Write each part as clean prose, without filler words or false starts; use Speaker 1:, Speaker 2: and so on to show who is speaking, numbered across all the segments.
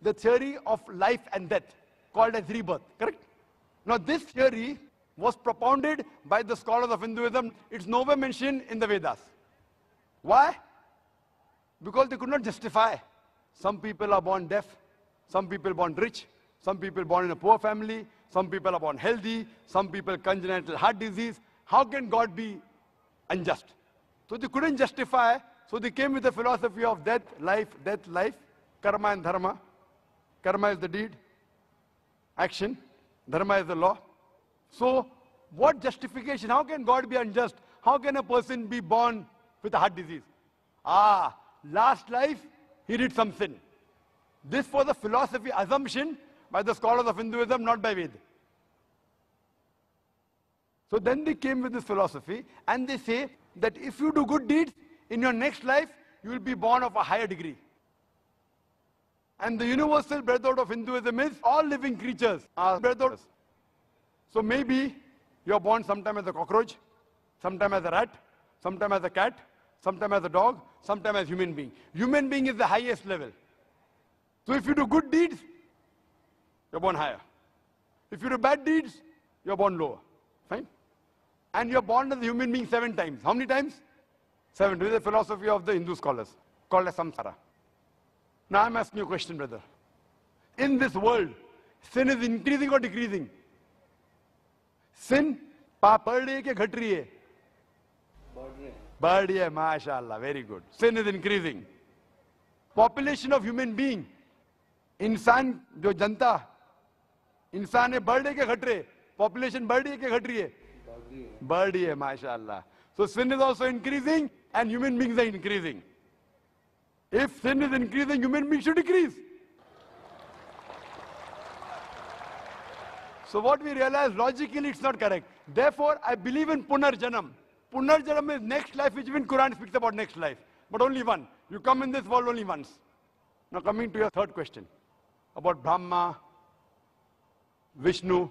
Speaker 1: the theory of life and death, called as rebirth, correct? Now this theory was propounded by the scholars of Hinduism. It's nowhere mentioned in the Vedas. Why? Because they could not justify. Some people are born deaf, some people born rich, some people born in a poor family, some people are born healthy, some people congenital heart disease. How can God be unjust? So they couldn't justify, so they came with the philosophy of death, life, karma and dharma. Karma is the deed, action, dharma is the law. So what justification? How can God be unjust? How can a person be born with a heart disease? Last life, he did some sin. This was a philosophy assumption by the scholars of Hinduism, not by Ved. So then they came with this philosophy and they say that if you do good deeds, in your next life, you will be born of a higher degree. And the universal brotherhood of Hinduism is all living creatures are brotherhood. So maybe you are born sometime as a cockroach, sometime as a rat, sometime as a cat, sometime as a dog, sometime as human being. Human being is the highest level. So if you do good deeds, you're born higher. If you do bad deeds, you're born lower. Fine? And you're born as a human being 7 times. How many times? 7. This is the philosophy of the Hindu scholars, called as samsara. Now I'm asking you a question, brother. In this world, sin is increasing or decreasing? Sin, बढ़ रही है क्या घट रही है? बढ़ रही है, mashallah, very good. Sin is increasing. Population of human being, इंसान जो जनता, इंसान है बढ़ रही है क्या घट रही है? Population बढ़ रही है क्या घट रही है? बढ़ रही है, mashallah. So sin is also increasing and human beings are increasing. If sin is increasing, human beings should decrease. So what we realize, logically it's not correct. Therefore, I believe in Punarjanam. Punarjanam is next life, which even Quran speaks about next life. But only one. You come in this world only once. Now coming to your third question. About Brahma, Vishnu,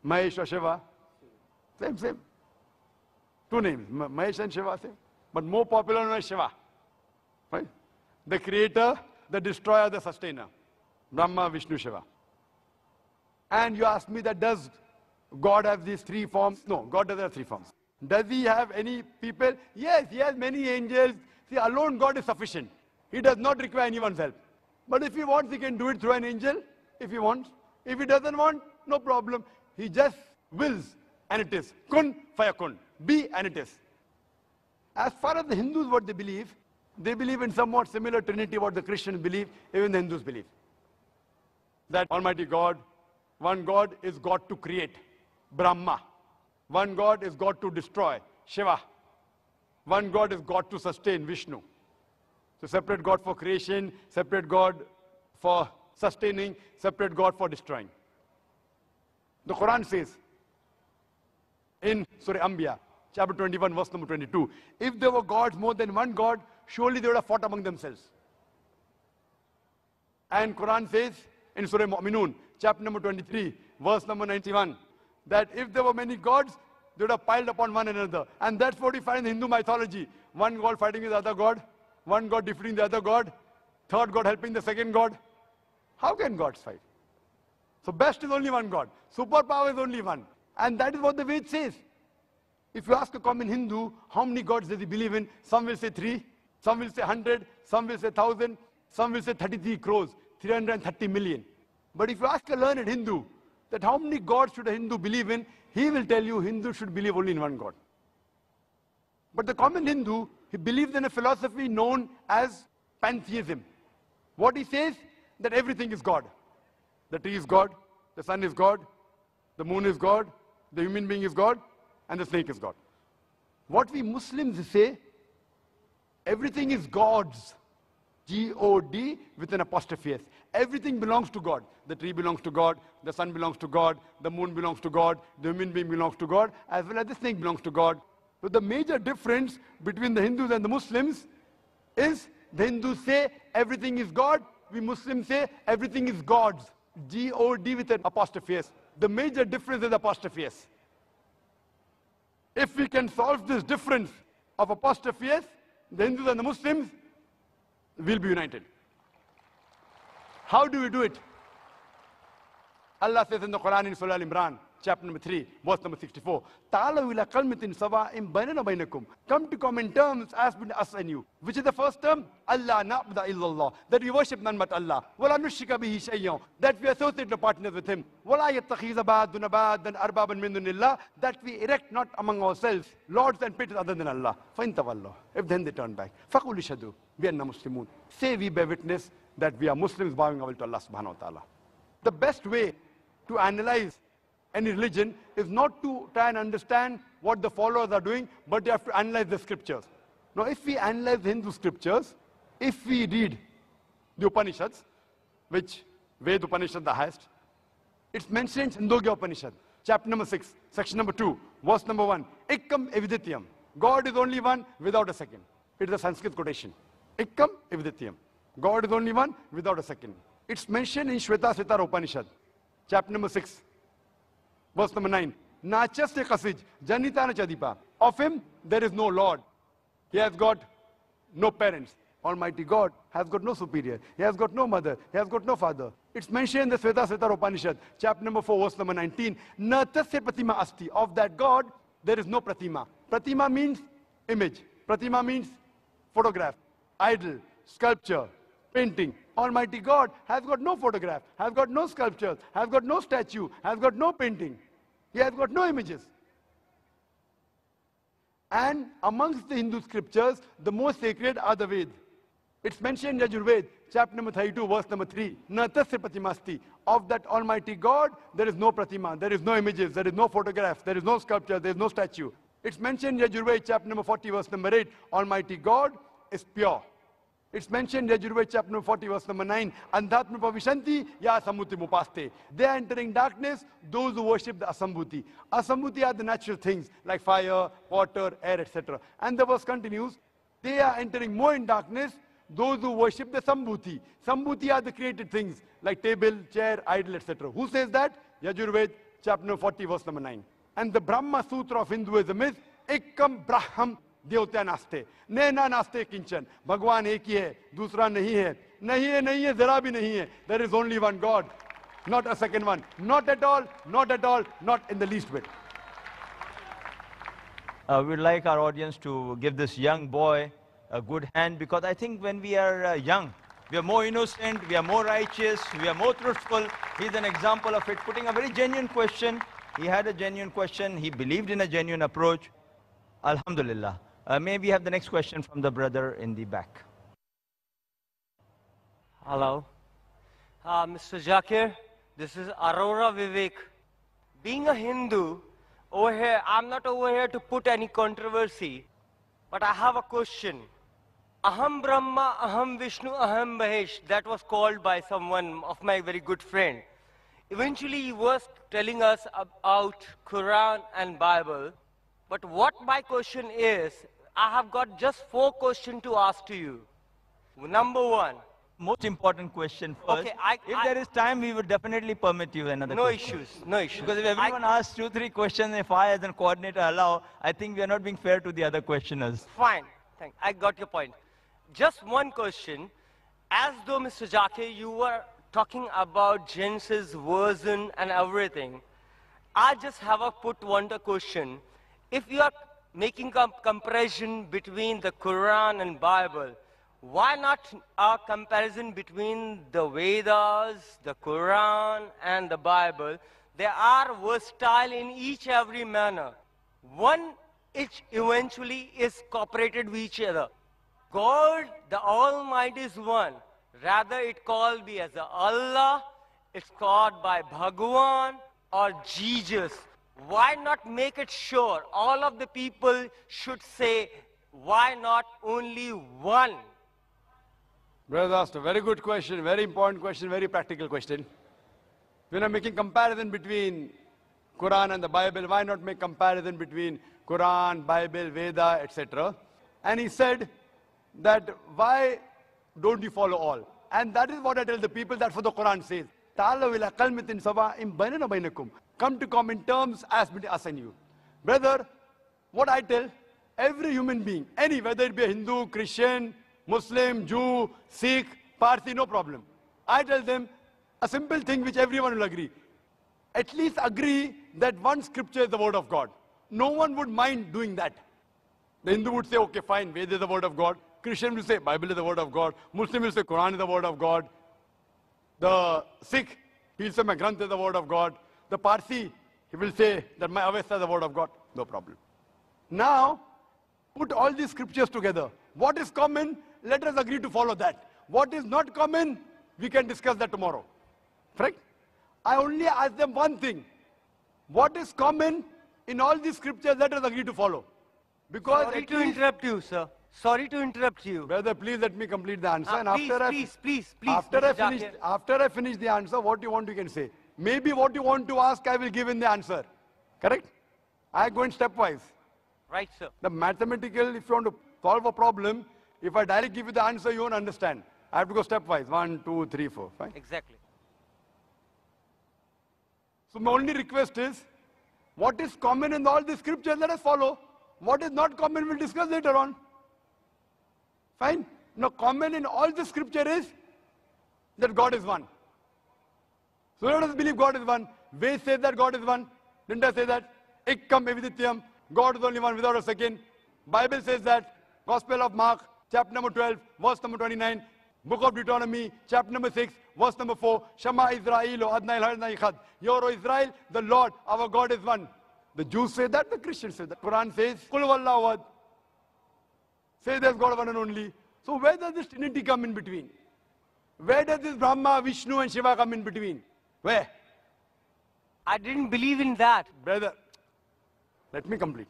Speaker 1: Mahesh or Shiva. Same. 2 names, Mahesh and Shiva, same. But more popular known as Shiva. Right? The creator, the destroyer, the sustainer. Brahma, Vishnu, Shiva. And you ask me that does God have these 3 forms? No, God doesn't have 3 forms. Does he have any people? Yes, he has many angels. See, alone God is sufficient. He does not require anyone's help. But if he wants, he can do it through an angel, if he wants. If he doesn't want, no problem. He just wills, and it is. Kun fayakun. Be, and it is. As far as the Hindus, what they believe in somewhat similar Trinity what the Christians believe, even the Hindus believe. That Almighty God, one God is God to create, Brahma. One God is God to destroy, Shiva. One God is God to sustain, Vishnu. So separate God for creation, separate God for sustaining, separate God for destroying. The Quran says in Surah Anbiya, chapter 21, verse number 22, if there were gods more than one God, surely they would have fought among themselves. And Quran says in Surah Mu'minun, chapter number 23, verse number 91, that if there were many gods, they would have piled upon one another. And that's what we find in Hindu mythology. One God fighting with the other God, one God defeating the other God, third God helping the second God. How can gods fight? So best is only one God. Superpower is only one. And that is what the Ved says. If you ask a common Hindu, how many gods does he believe in? Some will say 3, some will say 100, some will say 1,000, some will say 33 crores, 330 million. But if you ask a learned Hindu, that how many gods should a Hindu believe in, he will tell you Hindu should believe only in one God. But the common Hindu, he believes in a philosophy known as pantheism. What he says, that everything is God. The tree is God, the sun is God, the moon is God, the human being is God, and the snake is God. What we Muslims say, everything is God's. G-O-D with an apostrophe S. Everything belongs to God. The tree belongs to God, the sun belongs to God, the moon belongs to God, the human being belongs to God, as well as the snake belongs to God. So the major difference between the Hindus and the Muslims is the Hindus say everything is God, we Muslims say everything is God's. G-O-D with an apostrophe S. The major difference is apostrophe S. If we can solve this difference of apostrophe S, the Hindus and the Muslims will be united. How do we do it? Allah says in the Quran in Surah Al-Imran, chapter number 3, verse number 64. Ta'alaw ila kalmatin sawa'in bainana bainakum. Come to common terms as between us and you. Which is the first term? Allah na'budu illallah. That we worship none but Allah. Wala nushrika bihi shay'an. That we associate no partners with him. Wala yattakhiza ba'duna ba'dan arbaban min dunillah. That we erect not among ourselves lords and patrons other than Allah. Fa in tawallahu. If then they turn back. Faqul ishhadu bi anna muslimun. Say we bear witness that we are Muslims bowing our will to Allah subhanahu wa ta'ala. The best way to analyze any religion is not to try and understand what the followers are doing, but you have to analyze the scriptures. Now, if we analyze the Hindu scriptures, if we read the Upanishads, which Ved Upanishad the highest, it's mentioned in Chandogya Upanishad, chapter number 6, section number 2, verse number 1. Ekam evidityam. God is only one without a second. It is a Sanskrit quotation. Ekam evidityam. God is only one without a second. It's mentioned in Shweta Svetara Upanishad, chapter number 6, verse number 9. Nachaste kasij, janitana chadipa. Of him, there is no Lord. He has got no parents. Almighty God has got no superior. He has got no mother. He has got no father. It's mentioned in the Shweta Svetara Upanishad, chapter number 4, verse number 19. Natasya pratima asti. Of that God, there is no pratima. Pratima means image. Pratima means photograph, idol, sculpture, painting. Almighty God has got no photograph, has got no sculptures, has got no statue, has got no painting. He has got no images. And amongst the Hindu scriptures, the most sacred are the Veds. It's mentioned in Yajurved, chapter number 32, verse number 3. Natasya pratimasti. Of that Almighty God, there is no pratima, there is no images, there is no photograph, there is no sculpture, there is no statue. It's mentioned in Yajurved, chapter number 40, verse number 8. Almighty God is pure. It's mentioned in Yajurved chapter number 40, verse number 9. Andhatma pavishanti ya asambuti mupaste. They are entering darkness, those who worship the asambhuti. Asambhuti are the natural things like fire, water, air, etc. And the verse continues, they are entering more in darkness, those who worship the sambhuti. Sambhuti are the created things like table, chair, idol, etc. Who says that? Yajurved chapter number 40, verse number 9. And the Brahma Sutra of Hinduism is Ekam Braham देवता नास्ते नैना नास्ते किंचन भगवान एक ही है दूसरा नहीं है नहीं है जरा भी नहीं है there is only one God, not a second one, not at all, not in the least bit.
Speaker 2: We'd like our audience to give this young boy a good hand, because I think when we are young, we are more innocent, we are more righteous, we are more truthful. He's an example of it, putting a very genuine question. He had a genuine question, he believed in a genuine approach. Alhamdulillah. May we have the next question from the brother in the back.
Speaker 3: Hello. Mr. Zakir, this is Aurora Vivek. Being a Hindu, over here, I'm not over here to put any controversy, but I have a question. Aham Brahma, Aham Vishnu, Aham Mahesh, that was called by someone of my very good friend. Eventually, he was telling us about Quran and Bible. But what my question is, I have got just 4 questions to ask to you. Number 1.
Speaker 2: Most important question first.
Speaker 3: Okay,
Speaker 2: if there is time, we would definitely permit you another question.
Speaker 3: No issues.
Speaker 2: Because if everyone asks 2-3 questions, if I as a coordinator allow, I think we are not being fair to the other questioners.
Speaker 3: Fine. Thanks. I got your point. Just one question. As though, Mr. Zakir, you were talking about Genesis version and everything, I just have a one question. If you are making a comparison between the Quran and Bible, why not a comparison between the Vedas, the Quran, and the Bible? They are versatile in each every manner. One each eventually is cooperated with each other. God, the Almighty, is one. Rather, it called be as Allah, it's called by Bhagwan or Jesus. Why not make it sure? All of the people should say, why not only one?
Speaker 1: Brother asked a very good question, very important question, very practical question. When I'm making comparison between Quran and the Bible, why not make comparison between Quran, Bible, Veda, etc.? And he said that why don't you follow all? And that is what I tell the people, that's what the Quran says. Ta'alaw ila kalmatin sawa'in bainana bainakum. Come to common terms as between us and you. Brother, what I tell every human being, any, whether it be a Hindu, Christian, Muslim, Jew, Sikh, Parsi, no problem. I tell them a simple thing which everyone will agree. At least agree that one scripture is the word of God. No one would mind doing that. The Hindu would say, okay, fine, Veda is the word of God. Christian will say, Bible is the word of God. Muslim will say, Quran is the word of God. The Sikh, he'll say, my Granth is the word of God. The Parsi, he will say that my Avesta is the word of God. No problem. Now, put all these scriptures together. What is common? Let us agree to follow that. What is not common? We can discuss that tomorrow. Correct? I only ask them one thing. What is common in all these scriptures? Let us agree to follow. Because
Speaker 3: Sorry
Speaker 1: at
Speaker 3: to
Speaker 1: least-
Speaker 3: interrupt you, sir. Sorry to interrupt you.
Speaker 1: Brother, please let me complete the answer. And
Speaker 3: Please,
Speaker 1: after
Speaker 3: please,
Speaker 1: after I finish the answer, what you want you can say. Maybe what you want to ask, I will give in the answer. Correct? I go in stepwise.
Speaker 3: Right, sir.
Speaker 1: The mathematical, if you want to solve a problem, if I directly give you the answer, you won't understand. I have to go stepwise. 1, 2, 3, 4. Fine.
Speaker 3: Exactly.
Speaker 1: So my only request is, what is common in all the scriptures, let us follow. What is not common, we'll discuss later on. Fine? Now, common in all the scripture is that God is one. So let us believe God is one. Ved says that God is one. Didn't I say that? Ekkam evidityam. God is only one without a second. Bible says that. Gospel of Mark, chapter number 12, verse number 29. Book of Deuteronomy, chapter number 6, verse number 4. Shema Israel, O Adnai Adnai Echad. Hear, O Israel, the Lord, our God is one. The Jews say that, the Christians say that. Quran says, Kul Wallahu Ahad. Say there's God one and only. So where does this Trinity come in between? Where does this Brahma, Vishnu and Shiva come in between? Where?
Speaker 3: I didn't believe in that.
Speaker 1: Brother, let me complete.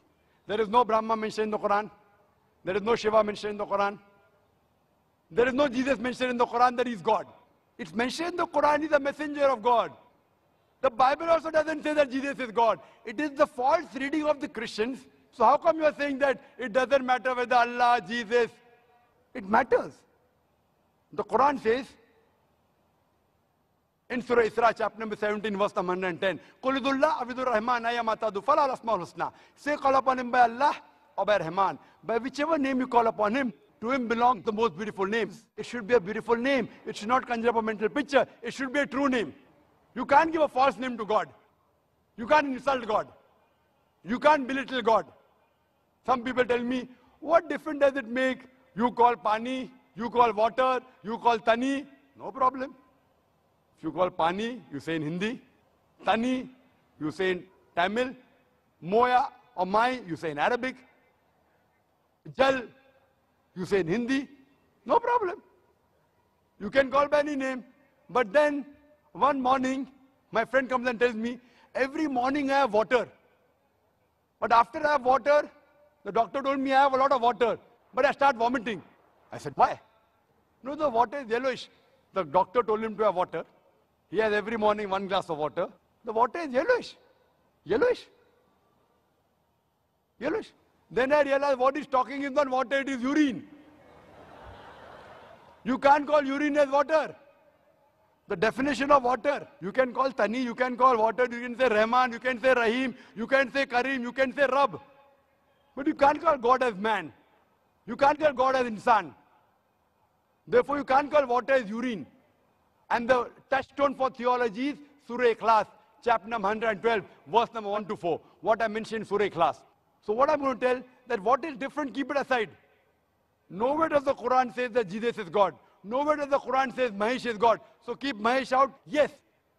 Speaker 1: There is no Brahma mentioned in the Quran. There is no Shiva mentioned in the Quran. There is no Jesus mentioned in the Quran that he is God. It's mentioned in the Quran he is a messenger of God. The Bible also doesn't say that Jesus is God. It is the false reading of the Christians. So how come you are saying that it doesn't matter whether Allah, Jesus? It matters. The Quran says, in Surah Isra, chapter number 17, verse number 110, Qulidullah abidur rahman ayamatadu falal asmaul husna. Say, call upon him by Allah or by Rahman. By whichever name you call upon him, to him belong the most beautiful names. It should be a beautiful name. It should not conjure up a mental picture. It should be a true name. You can't give a false name to God. You can't insult God. You can't belittle God. Some people tell me, what difference does it make? You call pani, you call water, you call tani. No problem. If you call pani, you say in Hindi. Tani, you say in Tamil. Moya or mai, you say in Arabic. Jal, you say in Hindi. No problem. You can call by any name. But then, one morning, my friend comes and tells me, every morning I have water. But after I have water, the doctor told me I have a lot of water. But I start vomiting. I said, why? No, the water is yellowish. The doctor told him to have water. He has every morning 1 glass of water. The water is yellowish. Yellowish. Yellowish. Then I realized what he's talking is not water, it is urine. You can't call urine as water. The definition of water, you can call Tani, you can call water, you can say Rahman, you can say Rahim, you can say Karim, you can say Rab. But you can't call God as man. You can't call God as insan. Therefore, you can't call water as urine. And the touchstone for theology is Surah Ikhlas, chapter number 112, verse number 1 to 4. What I mentioned in Surah Ikhlas. So what I'm going to tell, that what is different, keep it aside. Nowhere does the Quran say that Jesus is God. Nowhere does the Quran say Mahesh is God. So keep Mahesh out. Yes,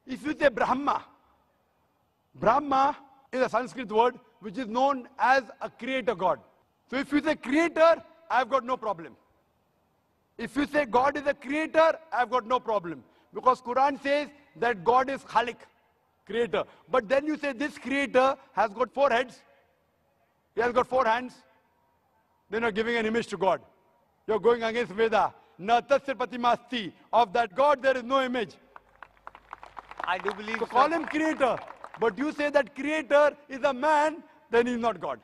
Speaker 1: if you say Brahma, Brahma is a Sanskrit word which is known as a creator God. So if you say creator, I've got no problem. If you say God is a creator, I've got no problem. Because Quran says that God is Khalik, creator. But then you say this creator has got 4 heads. He has got 4 hands. Then you're giving an image to God. You're going against Veda. Na tasya patimasti. Of that God, there is no image.
Speaker 3: I do believe
Speaker 1: So
Speaker 3: so.
Speaker 1: call him creator. But you say that creator is a man, then he's not God.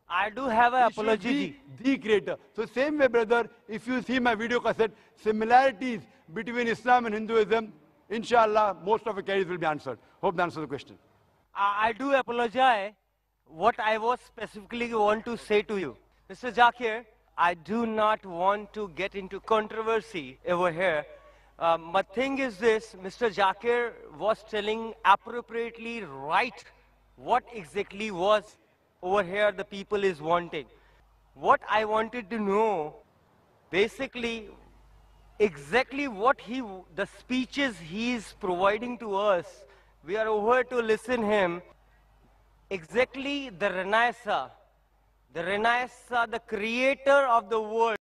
Speaker 3: I do have an
Speaker 1: He should
Speaker 3: apology.
Speaker 1: be the creator. So same way, brother, if you see my video cassette, similarities between Islam and Hinduism, inshallah, most of the queries will be answered. Hope that answers the question.
Speaker 3: I do apologize. What I was specifically want to say to you. Mr. Zakir, I do not want to get into controversy over here. My thing is this, Mr. Zakir was telling appropriately right what exactly was over here the people is wanting. What I wanted to know, basically, exactly what the speeches he is providing to us, we are over to listen him, exactly the Renaissance, the creator of the world.